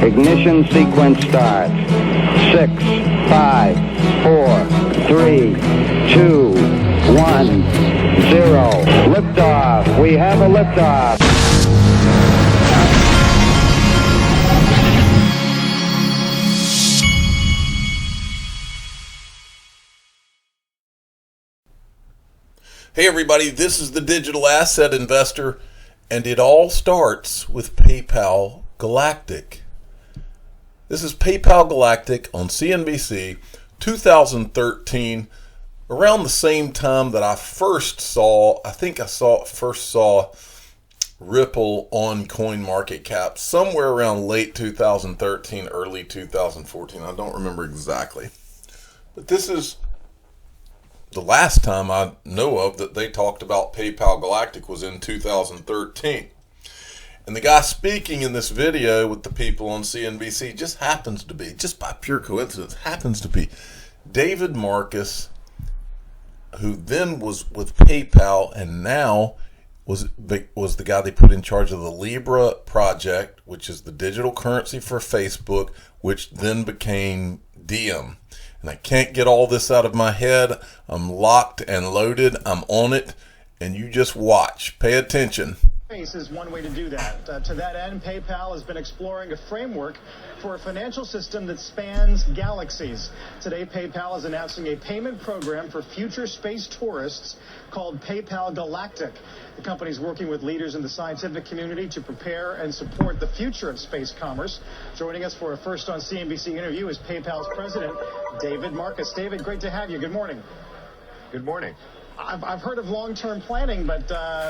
Ignition sequence starts. 6, 5, 4, 3, 2, 1, 0. Liftoff. We have a liftoff. Hey everybody, this is the Digital Asset Investor, and it all starts with PayPal Galactic. This is PayPal Galactic on CNBC 2013, around the same time that I first saw Ripple on CoinMarketCap, somewhere around late 2013, early 2014. I don't remember exactly. But this is the last time I know of that they talked about PayPal Galactic was in 2013. And the guy speaking in this video with the people on CNBC just happens to be, just by pure coincidence, happens to be David Marcus, who then was with PayPal and now was the guy they put in charge of the Libra project, which is the digital currency for Facebook, which then became Diem. And I can't get all this out of my head. I'm locked and loaded. I'm on it. And you just watch. Pay attention. Is one way to do that. To that end, PayPal has been exploring a framework for a financial system that spans galaxies. Today, PayPal is announcing a payment program for future space tourists called PayPal Galactic. The company is working with leaders in the scientific community to prepare and support the future of space commerce. Joining us for a first on CNBC interview is PayPal's president, David Marcus. David, great to have you. Good morning. Good morning. I've heard of long-term planning, but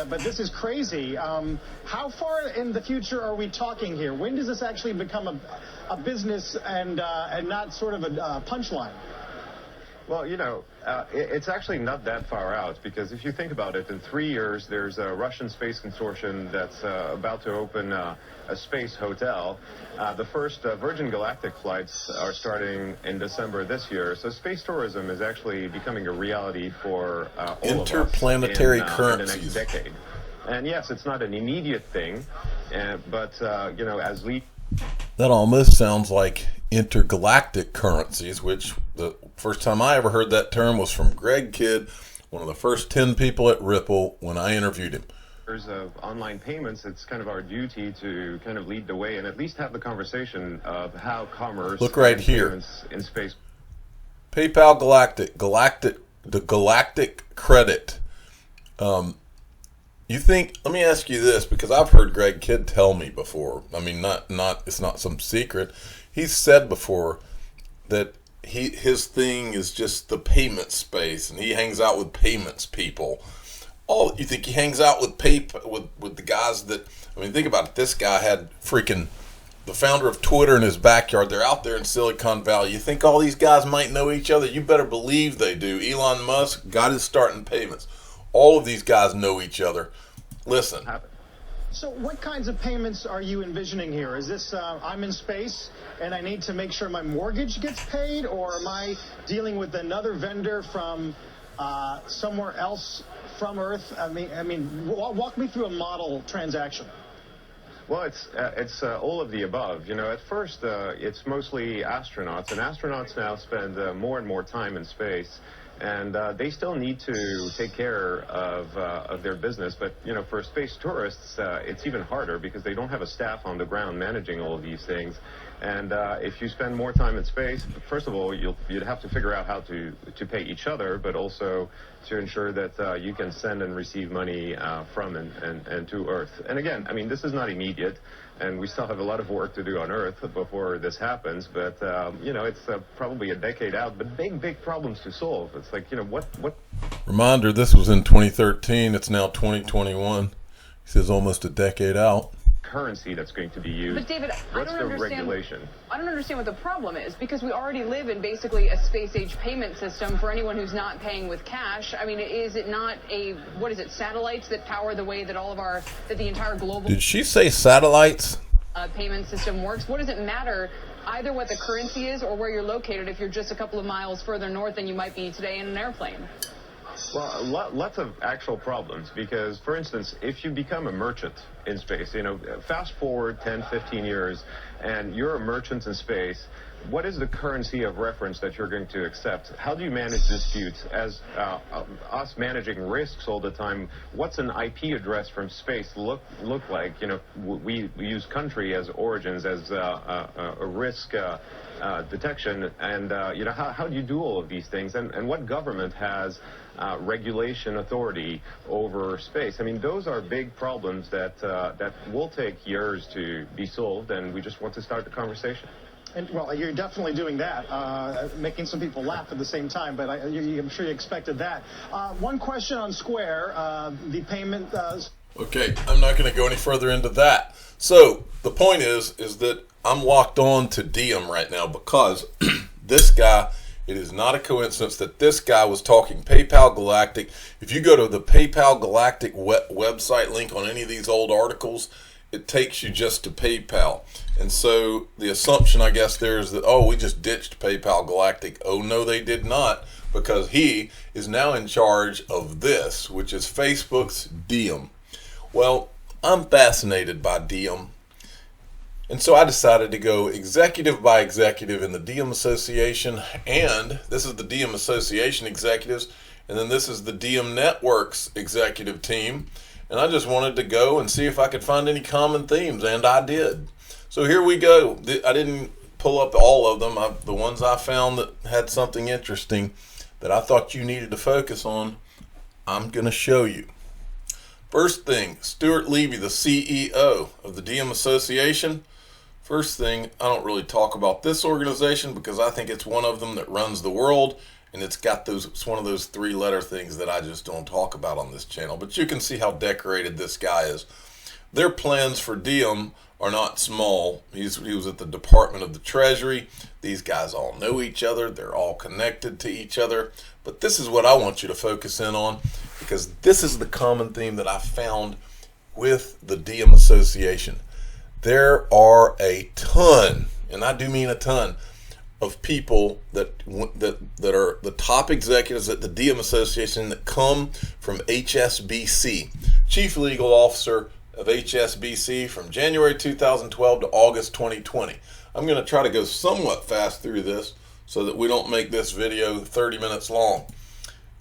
this is crazy. How far in the future are we talking here? When does this actually become a business and not sort of a punchline? Well, it's actually not that far out, because if you think about it, in 3 years, there's a Russian space consortium that's about to open a space hotel. The first Virgin Galactic flights are starting in December this year. So space tourism is actually becoming a reality for all interplanetary of us currencies in the next decade. And yes, it's not an immediate thing, but as we... That almost sounds like intergalactic currencies, which the first time I ever heard that term was from Greg Kidd, one of the first 10 people at Ripple when I interviewed him. Of online payments, it's kind of our duty to kind of lead the way and at least have the conversation of how commerce... Look right here. In space. PayPal Galactic, the Galactic credit. You think, let me ask you this, because I've heard Greg Kidd tell me before. I mean, it's not some secret. He's said before that his thing is just the payment space, and he hangs out with payments people. You think he hangs out with the guys that, I mean, think about it. This guy had freaking the founder of Twitter in his backyard. They're out there in Silicon Valley. You think all these guys might know each other? You better believe they do. Elon Musk got his start in payments. All of these guys know each other. Listen. So what kinds of payments are you envisioning here? Is this, I'm in space and I need to make sure my mortgage gets paid, or am I dealing with another vendor from somewhere else from Earth? I mean, walk me through a model transaction. Well, it's all of the above. At first, it's mostly astronauts, and astronauts now spend more and more time in space. And they still need to take care of their business. But, for space tourists, it's even harder because they don't have a staff on the ground managing all of these things. And if you spend more time in space, first of all, you'd have to figure out how to pay each other, but also to ensure that you can send and receive money from and to Earth. And again, I mean, this is not immediate, and we still have a lot of work to do on Earth before this happens. But, it's probably a decade out, but big problems to solve. It's like, what? Reminder, this was in 2013. It's now 2021. He says almost a decade out. Currency that's going to be used. But David, I don't understand what the problem is, because we already live in basically a space-age payment system for anyone who's not paying with cash. I mean, is it not satellites that power the way that that the entire global... Did she say satellites? Payment system works? What does it matter either what the currency is or where you're located if you're just a couple of miles further north than you might be today in an airplane? Well, lots of actual problems, because, for instance, if you become a merchant in space. You know, fast forward 10, 15 years, and you're a merchant in space. What is the currency of reference that you're going to accept? How do you manage disputes? As us managing risks all the time, what's an IP address from space look like? You know, we use country as origins, as a risk detection, and you know, how do you do all of these things? And what government has regulation authority over space? I mean, those are big problems that that will take years to be solved, and we just want to start the conversation. And, well, you're definitely doing that, making some people laugh at the same time, but I'm sure you expected that. One question on Square, the payment... Okay, I'm not going to go any further into that. So the point is that I'm locked on to Diem right now because this guy, it is not a coincidence that this guy was talking PayPal Galactic. If you go to the PayPal Galactic website link on any of these old articles, it takes you just to PayPal. And so the assumption, I guess, there is that, oh, we just ditched PayPal Galactic. Oh, no, they did not, because he is now in charge of this, which is Facebook's Diem. Well, I'm fascinated by Diem. And so I decided to go executive by executive in the Diem Association. And this is the Diem Association executives. And then this is the Diem Network's executive team. And I just wanted to go and see if I could find any common themes, and I did. So here we go. I didn't pull up all of them. The ones I found that had something interesting that I thought you needed to focus on, I'm going to show you. First thing, Stuart Levy, the CEO of the Diem Association. First thing, I don't really talk about this organization because I think it's one of them that runs the world. And it's one of those three-letter things that I just don't talk about on this channel. But you can see how decorated this guy is. Their plans for Diem are not small. He was at the Department of the Treasury. These guys all know each other. They're all connected to each other. But this is what I want you to focus in on, because this is the common theme that I found with the Diem Association. There are a ton, and I do mean a ton, of people that are the top executives at the Diem Association that come from HSBC. Chief Legal Officer of HSBC from January 2012 to August 2020. I'm going to try to go somewhat fast through this so that we don't make this video 30 minutes long.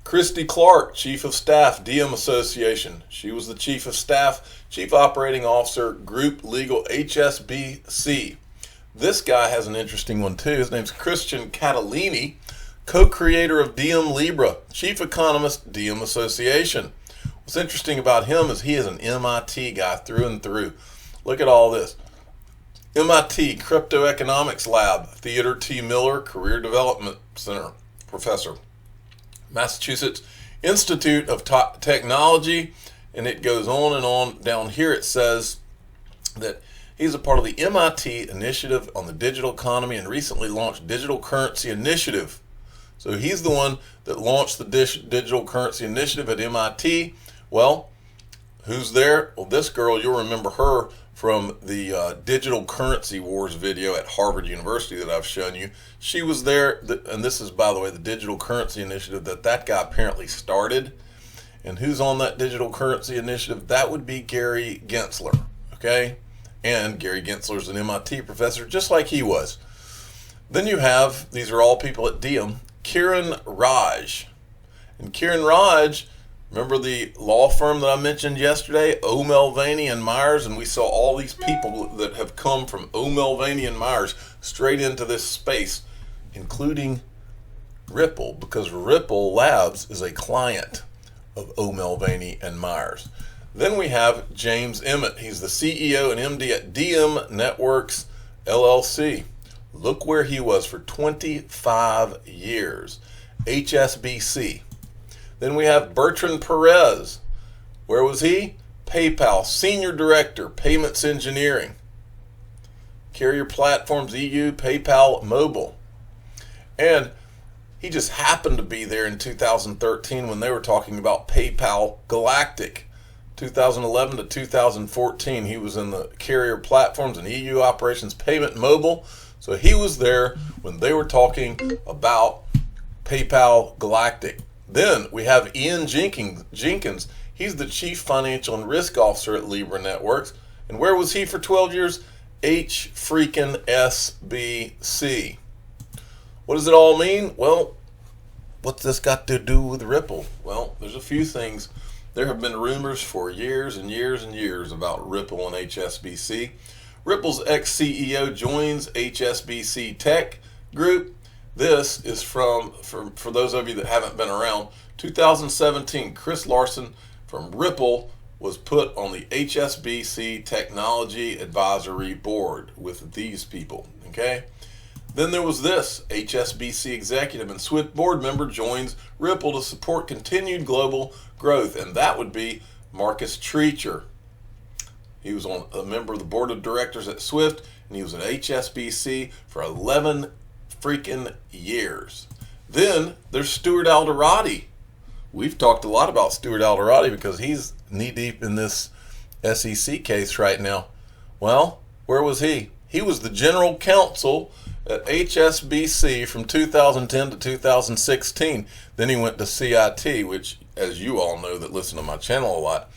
Christy Clark, Chief of Staff, Diem Association. She was the Chief of Staff, Chief Operating Officer, Group Legal, HSBC. This guy has an interesting one too. His name's Christian Catalini, co-creator of Diem Libra, chief economist, Diem Association. What's interesting about him is he is an MIT guy through and through. Look at all this. MIT Crypto Economics Lab, Theodore T. Miller, Career Development Center, professor. Massachusetts Institute of Technology, and it goes on and on. Down here it says that he's a part of the MIT Initiative on the Digital Economy and recently launched Digital Currency Initiative. So he's the one that launched the Digital Currency Initiative at MIT. Well, who's there? Well, this girl, you'll remember her from the Digital Currency Wars video at Harvard University that I've shown you. She was there, and this is, by the way, the Digital Currency Initiative that guy apparently started. And who's on that Digital Currency Initiative? That would be Gary Gensler, okay? And Gary Gensler's an MIT professor, just like he was. Then you have, these are all people at Diem, Kiran Raj. And Kiran Raj, remember the law firm that I mentioned yesterday, O. Mulvaney and Myers? And we saw all these people that have come from O. Mulvaney and Myers straight into this space, including Ripple, because Ripple Labs is a client of O. Mulvaney and Myers. Then we have James Emmett. He's the CEO and MD at Diem Networks, LLC. Look where he was for 25 years. HSBC. Then we have Bertrand Perez. Where was he? PayPal, Senior Director, Payments Engineering. Carrier Platforms EU, PayPal Mobile. And he just happened to be there in 2013 when they were talking about PayPal Galactic. 2011 to 2014, he was in the Carrier Platforms and EU Operations Payment Mobile. So he was there when they were talking about PayPal Galactic. Then we have Ian Jenkins. He He's the Chief Financial and Risk Officer at Libra Networks. And where was he for 12 years? HSBC. What does it all mean? Well, what's this got to do with Ripple? Well, there's a few things. There have been rumors for years and years and years about Ripple and HSBC. Ripple's ex-CEO joins HSBC Tech Group. This is for those of you that haven't been around, 2017, Chris Larson from Ripple was put on the HSBC Technology Advisory Board with these people, okay? Then there was this, HSBC executive and Swift board member joins Ripple to support continued global growth, and that would be Marcus Treacher. He was a member of the board of directors at Swift, and he was at HSBC for 11 freaking years. Then there's Stuart Alderati. We've talked a lot about Stuart Alderati because he's knee-deep in this SEC case right now. Well, where was he? He was the general counsel at HSBC from 2010 to 2016. Then he went to CIT, which, as you all know that listen to my channel a lot,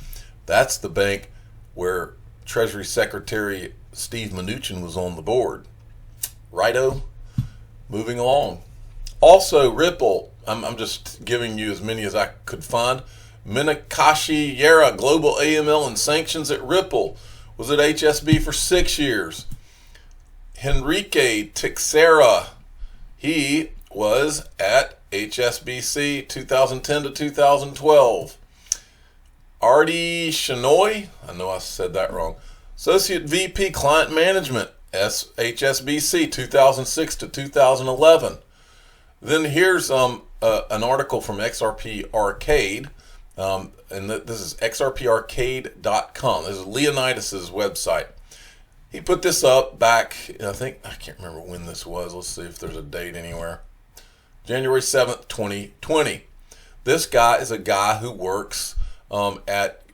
that's the bank where Treasury Secretary Steve Mnuchin was on the board. Righto? Moving along. Also, Ripple, I'm just giving you as many as I could find. Minakashi Yera, Global AML and Sanctions at Ripple, was at HSB for 6 years. Henrique Teixeira, he was at HSBC 2010 to 2012. Artie Shenoy, I know I said that wrong, Associate VP Client Management, HSBC 2006 to 2011. Then here's an article from XRP Arcade, and this is xrparcade.com. This is Leonidas' website. He put this up back, I can't remember when this was. Let's see if there's a date anywhere. January 7th, 2020. This guy is a guy who works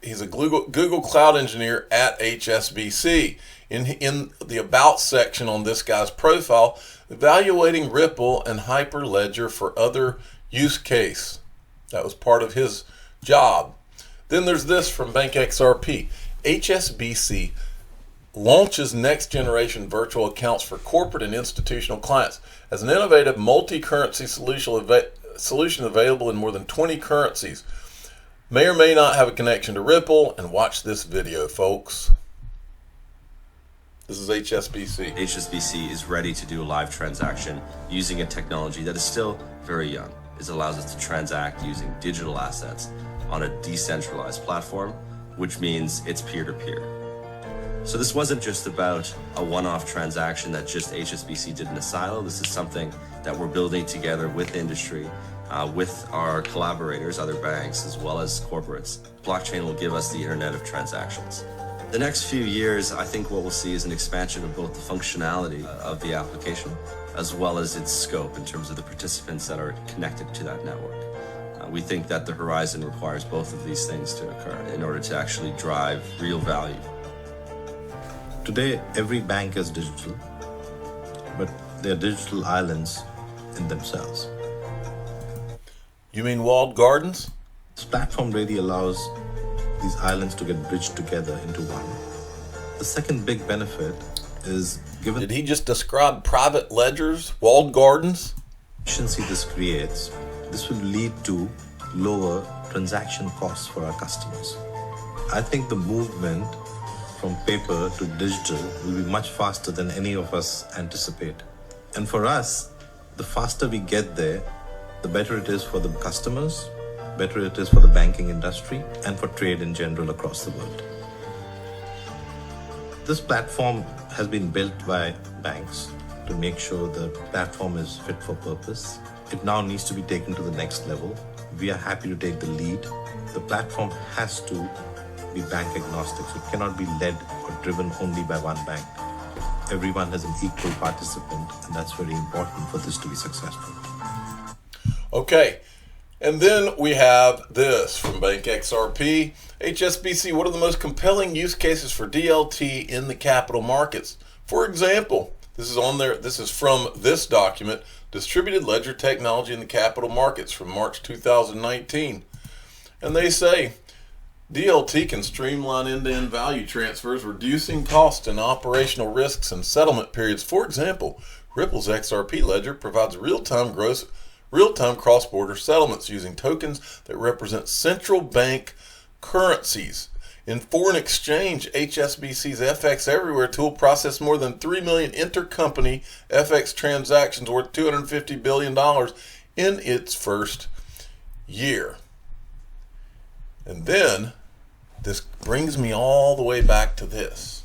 he's a Google Cloud engineer at HSBC. In the About section on this guy's profile, evaluating Ripple and Hyperledger for other use case. That was part of his job. Then there's this from Bank XRP. HSBC launches next generation virtual accounts for corporate and institutional clients as an innovative multi-currency solution available in more than 20 currencies. May or may not have a connection to Ripple, and watch this video, folks. This is HSBC. HSBC is ready to do a live transaction using a technology that is still very young. It allows us to transact using digital assets on a decentralized platform, which means it's peer-to-peer. So this wasn't just about a one-off transaction that just HSBC did in a silo. This is something that we're building together with industry, with our collaborators, other banks, as well as corporates. Blockchain will give us the Internet of Transactions. The next few years, I think what we'll see is an expansion of both the functionality of the application as well as its scope in terms of the participants that are connected to that network. We think that the horizon requires both of these things to occur in order to actually drive real value. Today, every bank is digital, but they're digital islands in themselves. You mean walled gardens? This platform really allows these islands to get bridged together into one. The second big benefit is given Did he just describe private ledgers, walled gardens? efficiency this creates, this will lead to lower transaction costs for our customers. I think the movement from paper to digital will be much faster than any of us anticipate. And for us, the faster we get there, the better it is for the customers, better it is for the banking industry, and for trade in general across the world. This platform has been built by banks to make sure the platform is fit for purpose. It now needs to be taken to the next level. We are happy to take the lead. The platform has to be bank agnostic, so it cannot be led or driven only by one bank. Everyone has an equal participant, and that's very important for this to be successful. Okay, and then we have this from Bank XRP. HSBC, what are the most compelling use cases for DLT in the capital markets? For example, this is on there. This is from this document, Distributed Ledger Technology in the Capital Markets from March 2019. And they say, DLT can streamline end-to-end value transfers, reducing costs and operational risks and settlement periods. For example, Ripple's XRP ledger provides real-time cross-border settlements using tokens that represent central bank currencies. In foreign exchange, HSBC's FX Everywhere tool processed more than 3 million intercompany FX transactions worth $250 billion in its first year. And then this brings me all the way back to this.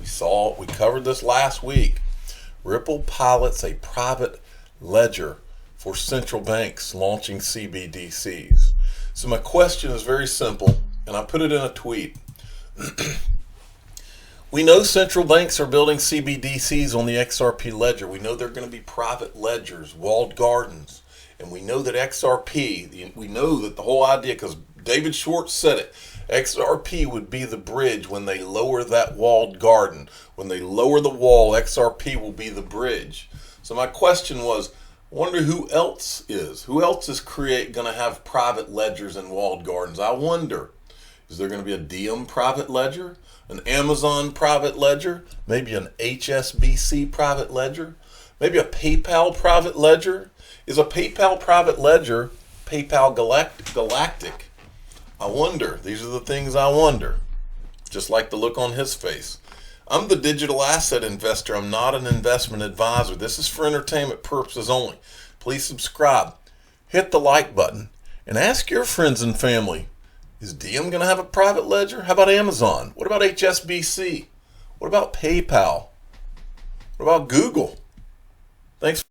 We covered this last week. Ripple pilots a private ledger for central banks launching CBDCs. So my question is very simple, and I put it in a tweet. We know central banks are building CBDCs on the XRP ledger. We know they're going to be private ledgers, walled gardens. And we know that XRP, we know that the whole idea, because David Schwartz said it, XRP would be the bridge when they lower that walled garden. When they lower the wall, XRP will be the bridge. So my question was, I wonder who else is going to have private ledgers and walled gardens? I wonder, is there going to be a Diem private ledger, an Amazon private ledger, maybe an HSBC private ledger, maybe a PayPal private ledger? Is a PayPal private ledger PayPal Galactic? I wonder. These are the things I wonder. Just like the look on his face. I'm the digital asset investor. I'm not an investment advisor. This is for entertainment purposes only. Please subscribe. Hit the like button. And ask your friends and family, is Diem going to have a private ledger? How about Amazon? What about HSBC? What about PayPal? What about Google? Thanks.